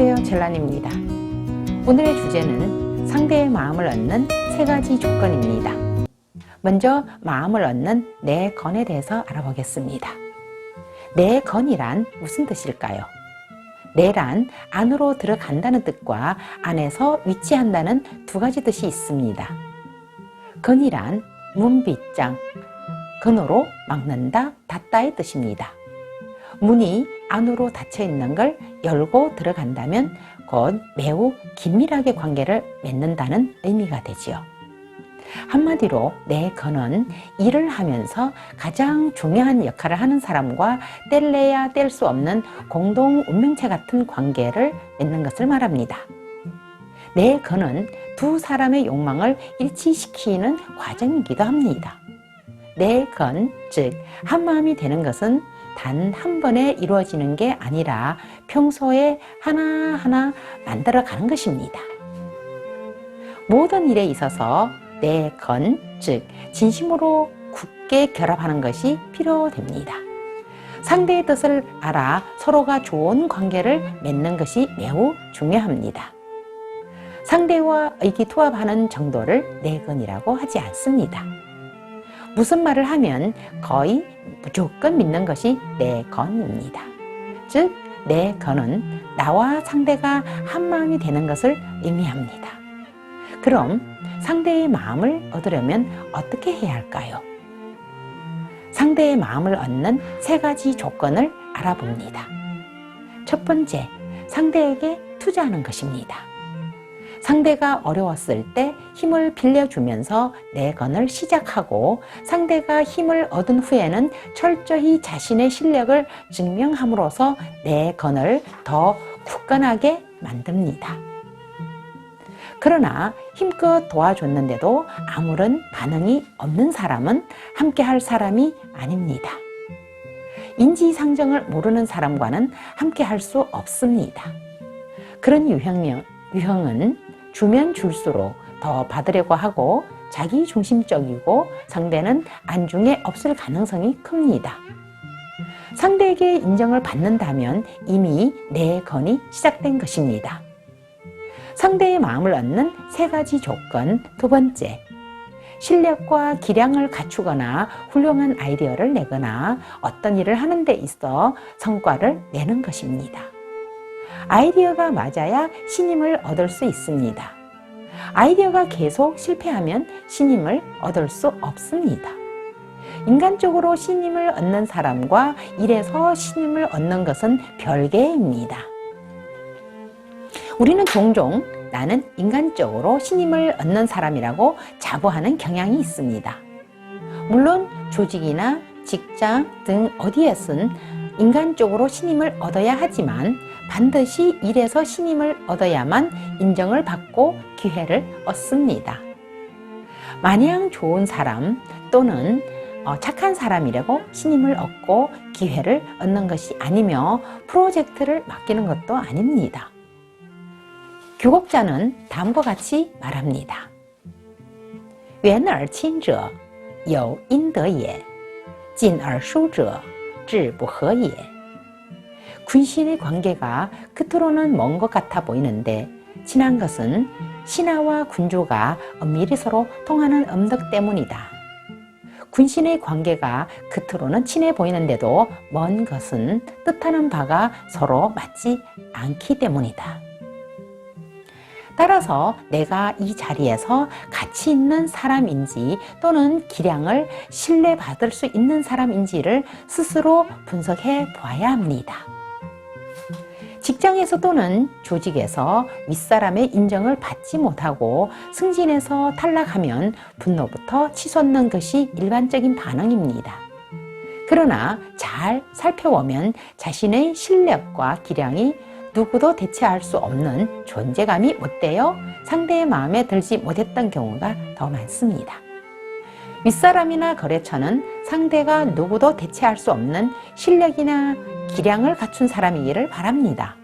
안녕하세요, 젤란입니다. 오늘의 주제는 상대의 마음을 얻는 3가지 조건입니다. 먼저 마음을 얻는 내 건에 대해서 알아보겠습니다. 내 건이란 무슨 뜻일까요? 내란 안으로 들어간다는 뜻과 안에서 위치한다는 2가지 뜻이 있습니다. 건이란 문빗장, 건으로 막는다, 닫다의 뜻입니다. 문이 안으로 닫혀 있는 걸 열고 들어간다면 곧 매우 긴밀하게 관계를 맺는다는 의미가 되지요. 한마디로 내 건은 일을 하면서 가장 중요한 역할을 하는 사람과 뗄래야 뗄 수 없는 공동 운명체 같은 관계를 맺는 것을 말합니다. 내 건은 2 사람의 욕망을 일치시키는 과정이기도 합니다. 내 건, 즉 한마음이 되는 것은 단 한 번에 이루어지는 게 아니라 평소에 하나하나 만들어가는 것입니다. 모든 일에 있어서 내 건, 즉 진심으로 굳게 결합하는 것이 필요됩니다. 상대의 뜻을 알아 서로가 좋은 관계를 맺는 것이 매우 중요합니다. 상대와 의기투합하는 정도를 내 건이라고 하지 않습니다. 무슨 말을 하면 거의 무조건 믿는 것이 내 건입니다. 즉, 내 건은 나와 상대가 한마음이 되는 것을 의미합니다. 그럼 상대의 마음을 얻으려면 어떻게 해야 할까요? 상대의 마음을 얻는 3가지 조건을 알아봅니다. 첫 번째, 상대에게 투자하는 것입니다. 상대가 어려웠을 때 힘을 빌려주면서 내 건을 시작하고 상대가 힘을 얻은 후에는 철저히 자신의 실력을 증명함으로써 내 건을 더 굳건하게 만듭니다. 그러나 힘껏 도와줬는데도 아무런 반응이 없는 사람은 함께 할 사람이 아닙니다. 인지상정을 모르는 사람과는 함께 할 수 없습니다. 그런 유형은 주면 줄수록 더 받으려고 하고 자기중심적이고 상대는 안중에 없을 가능성이 큽니다. 상대에게 인정을 받는다면 이미 내 건이 시작된 것입니다. 상대의 마음을 얻는 3가지 조건. 2번째, 실력과 기량을 갖추거나 훌륭한 아이디어를 내거나 어떤 일을 하는 데 있어 성과를 내는 것입니다. 아이디어가 맞아야 신임을 얻을 수 있습니다. 아이디어가 계속 실패하면 신임을 얻을 수 없습니다. 인간적으로 신임을 얻는 사람과 일에서 신임을 얻는 것은 별개입니다. 우리는 종종 나는 인간적으로 신임을 얻는 사람이라고 자부하는 경향이 있습니다. 물론 조직이나 직장 등 어디에선 인간적으로 신임을 얻어야 하지만 반드시 일에서 신임을 얻어야만 인정을 받고 기회를 얻습니다. 마냥 좋은 사람 또는 착한 사람이라고 신임을 얻고 기회를 얻는 것이 아니며 프로젝트를 맡기는 것도 아닙니다. 교곡자는 다음과 같이 말합니다. 远而亲者有因得也近而疏者志不和也. 군신의 관계가 겉으로는 먼 것 같아 보이는데 친한 것은 신하와 군주가 엄밀히 서로 통하는 엄덕 때문이다. 군신의 관계가 겉으로는 친해 보이는데도 먼 것은 뜻하는 바가 서로 맞지 않기 때문이다. 따라서 내가 이 자리에서 가치 있는 사람인지 또는 기량을 신뢰받을 수 있는 사람인지를 스스로 분석해 보아야 합니다. 직장에서 또는 조직에서 윗사람의 인정을 받지 못하고 승진해서 탈락하면 분노부터 치솟는 것이 일반적인 반응입니다. 그러나 잘 살펴보면 자신의 실력과 기량이 누구도 대체할 수 없는 존재감이 못되어 상대의 마음에 들지 못했던 경우가 더 많습니다. 윗사람이나 거래처는 상대가 누구도 대체할 수 없는 실력이나 기량을 갖춘 사람이기를 바랍니다.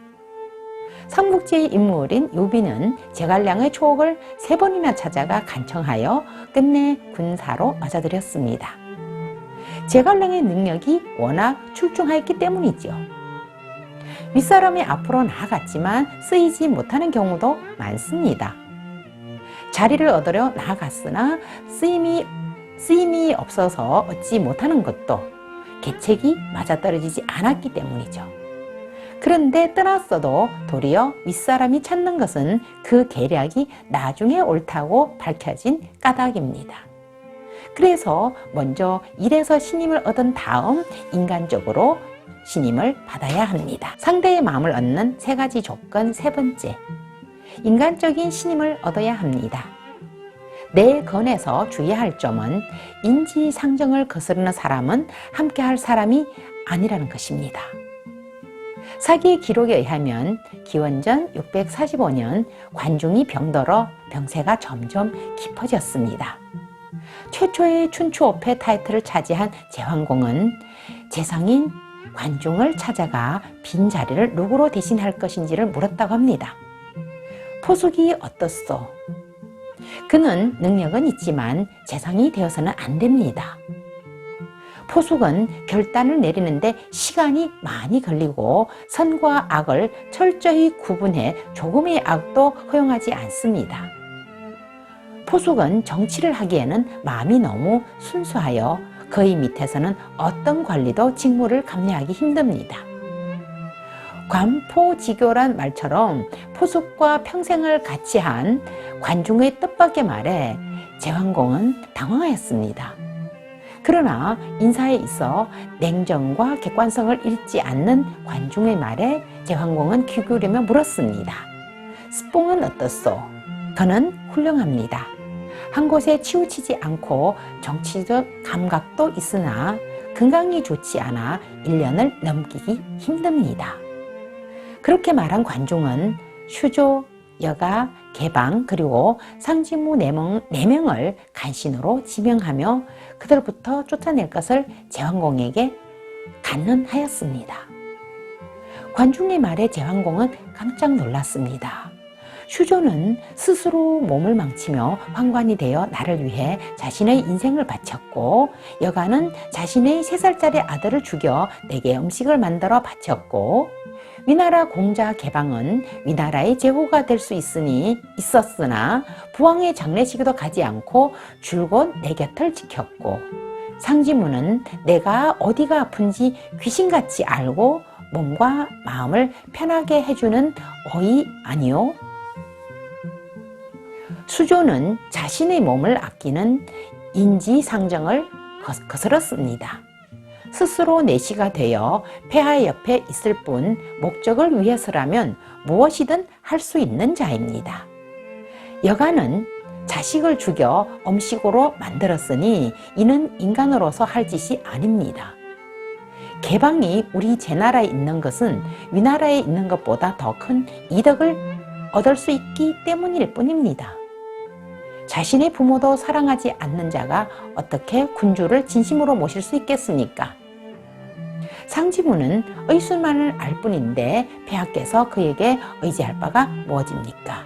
삼국지의 인물인 요비는 제갈량의 초옥을 3번이나 찾아가 간청하여 끝내 군사로 맞아들였습니다. 제갈량의 능력이 워낙 출중하였기 때문이죠. 윗사람이 앞으로 나아갔지만 쓰이지 못하는 경우도 많습니다. 자리를 얻으려 나아갔으나 쓰임이 없어서 얻지 못하는 것도 계책이 맞아떨어지지 않았기 때문이죠. 그런데 떠났어도 도리어 윗사람이 찾는 것은 그 계략이 나중에 옳다고 밝혀진 까닭입니다. 그래서 먼저 일에서 신임을 얻은 다음 인간적으로 신임을 받아야 합니다. 상대의 마음을 얻는 세 가지 조건 세 번째, 인간적인 신임을 얻어야 합니다. 내 건에서 주의할 점은 인지상정을 거스르는 사람은 함께할 사람이 아니라는 것입니다. 사기 기록에 의하면 기원전 645년 관중이 병들어 병세가 점점 깊어졌습니다. 최초의 춘추오패 타이틀을 차지한 제왕공은 재상인 관중을 찾아가 빈자리를 누구로 대신할 것인지를 물었다고 합니다. 포숙이 어떻소? 그는 능력은 있지만 재상이 되어서는 안 됩니다. 포숙은 결단을 내리는데 시간이 많이 걸리고 선과 악을 철저히 구분해 조금의 악도 허용하지 않습니다. 포숙은 정치를 하기에는 마음이 너무 순수하여 그의 밑에서는 어떤 관리도 직무를 감내하기 힘듭니다. 관포지교란 말처럼 포숙과 평생을 같이 한 관중의 뜻밖의 말에 제왕공은 당황하였습니다. 그러나 인사에 있어 냉정과 객관성을 잃지 않는 관중의 말에 제왕공은 귀 기울이며 물었습니다. 스뽕은 어떻소? 그는 훌륭합니다. 한 곳에 치우치지 않고 정치적 감각도 있으나 건강이 좋지 않아 1년을 넘기기 힘듭니다. 그렇게 말한 관중은 슈조, 여가, 개방 그리고 상지무 4명을 간신으로 지명하며 그들부터 쫓아낼 것을 제왕공에게 간언하였습니다. 관중의 말에 제왕공은 깜짝 놀랐습니다. 슈조는 스스로 몸을 망치며 환관이 되어 나를 위해 자신의 인생을 바쳤고 여가는 자신의 3살짜리 아들을 죽여 내게 음식을 만들어 바쳤고 위나라 공자 개방은 위나라의 제후가 될 수 있었으나 부왕의 장례식에도 가지 않고 줄곧 내 곁을 지켰고 상지무는 내가 어디가 아픈지 귀신같이 알고 몸과 마음을 편하게 해주는 어이 아니오? 수조는 자신의 몸을 아끼는 인지상정을 거스렀습니다. 스스로 내시가 되어 폐하의 옆에 있을 뿐 목적을 위해서라면 무엇이든 할 수 있는 자입니다. 여가는 자식을 죽여 음식으로 만들었으니 이는 인간으로서 할 짓이 아닙니다. 개방이 우리 제나라에 있는 것은 위나라에 있는 것보다 더 큰 이득을 얻을 수 있기 때문일 뿐입니다. 자신의 부모도 사랑하지 않는 자가 어떻게 군주를 진심으로 모실 수 있겠습니까? 상지무는 의술만을 알 뿐인데 폐하께서 그에게 의지할 바가 무엇입니까?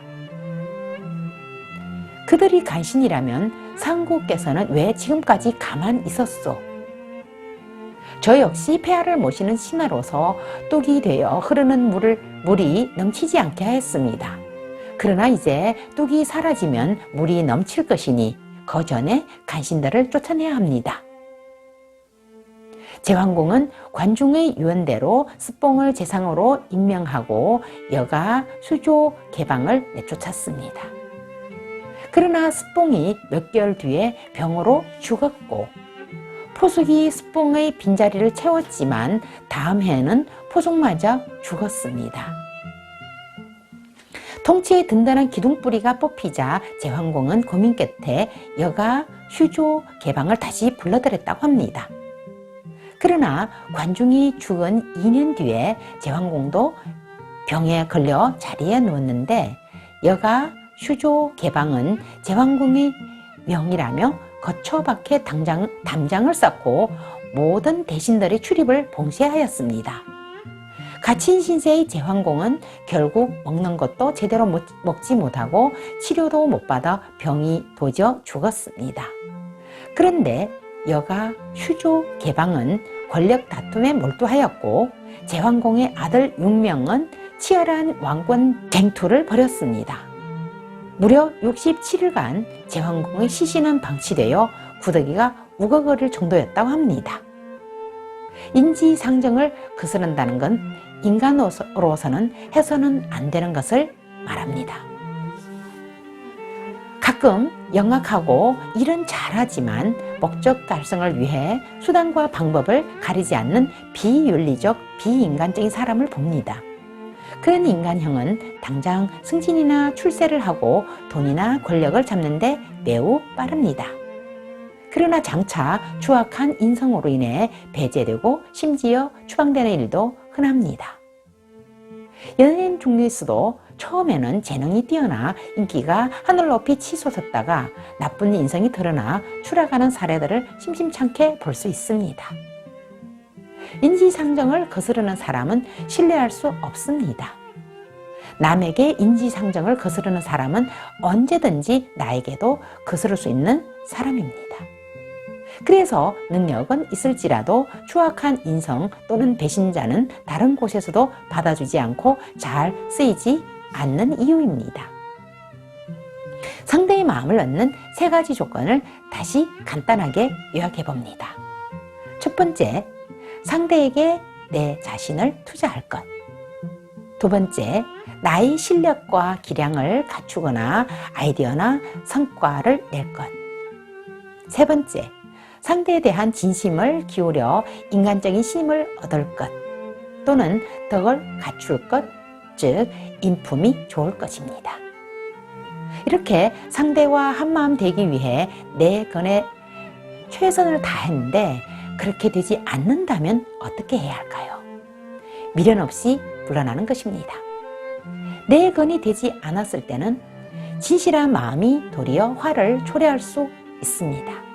그들이 간신이라면 상국께서는 왜 지금까지 가만 있었소? 저 역시 폐하를 모시는 신하로서 뚝이 되어 흐르는 물이 넘치지 않게 하였습니다. 그러나 이제 뚝이 사라지면 물이 넘칠 것이니 그 전에 간신들을 쫓아내야 합니다. 제왕공은 관중의 유언대로 스뽕을 재상으로 임명하고 여가, 수조, 개방을 내쫓았습니다. 그러나 스뽕이 몇 개월 뒤에 병으로 죽었고 포숙이 스뽕의 빈자리를 채웠지만 다음 해에는 포숙마저 죽었습니다. 통치에 든든한 기둥뿌리가 뽑히자 제왕공은 고민 끝에 여가, 휴조, 개방을 다시 불러들였다고 합니다. 그러나 관중이 죽은 2년 뒤에 제왕공도 병에 걸려 자리에 누웠는데 여가, 휴조, 개방은 제왕공의 명이라며 거처밖에 담장을 쌓고 모든 대신들의 출입을 봉쇄하였습니다. 갇힌 신세의 제왕공은 결국 먹는 것도 제대로 먹지 못하고 치료도 못 받아 병이 도져 죽었습니다. 그런데 여가, 휴조, 개방은 권력 다툼에 몰두하였고 제왕공의 아들 윤명은 치열한 왕권 쟁투를 벌였습니다. 무려 67일간 제왕공의 시신은 방치되어 구더기가 우거거릴 정도였다고 합니다. 인지상정을 거스른다는 건 인간으로서는 해서는 안 되는 것을 말합니다. 가끔 영악하고 일은 잘하지만 목적 달성을 위해 수단과 방법을 가리지 않는 비윤리적, 비인간적인 사람을 봅니다. 그런 인간형은 당장 승진이나 출세를 하고 돈이나 권력을 잡는데 매우 빠릅니다. 그러나 장차 추악한 인성으로 인해 배제되고 심지어 추방되는 일도 흔합니다. 연예인 중에서도 처음에는 재능이 뛰어나 인기가 하늘 높이 치솟았다가 나쁜 인성이 드러나 추락하는 사례들을 심심찮게 볼 수 있습니다. 인지상정을 거스르는 사람은 신뢰할 수 없습니다. 남에게 인지상정을 거스르는 사람은 언제든지 나에게도 거스를 수 있는 사람입니다. 그래서 능력은 있을지라도 추악한 인성 또는 배신자는 다른 곳에서도 받아주지 않고 잘 쓰이지 않는 이유입니다. 상대의 마음을 얻는 3가지 조건을 다시 간단하게 요약해 봅니다. 첫 번째, 상대에게 내 자신을 투자할 것. 두 번째, 나의 실력과 기량을 갖추거나 아이디어나 성과를 낼 것. 세 번째, 상대에 대한 진심을 기울여 인간적인 힘을 얻을 것 또는 덕을 갖출 것, 즉 인품이 좋을 것입니다. 이렇게 상대와 한마음 되기 위해 내 건에 최선을 다했는데 그렇게 되지 않는다면 어떻게 해야 할까요? 미련 없이 물러나는 것입니다. 내 건이 되지 않았을 때는 진실한 마음이 도리어 화를 초래할 수 있습니다.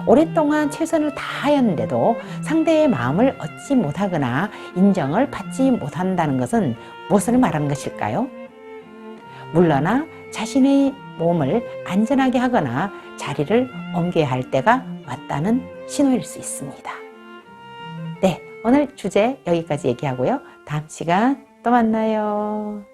오랫동안 최선을 다하였는데도 상대의 마음을 얻지 못하거나 인정을 받지 못한다는 것은 무엇을 말하는 것일까요? 물러나 자신의 몸을 안전하게 하거나 자리를 옮겨야 할 때가 왔다는 신호일 수 있습니다. 네, 오늘 주제 여기까지 얘기하고요. 다음 시간 또 만나요.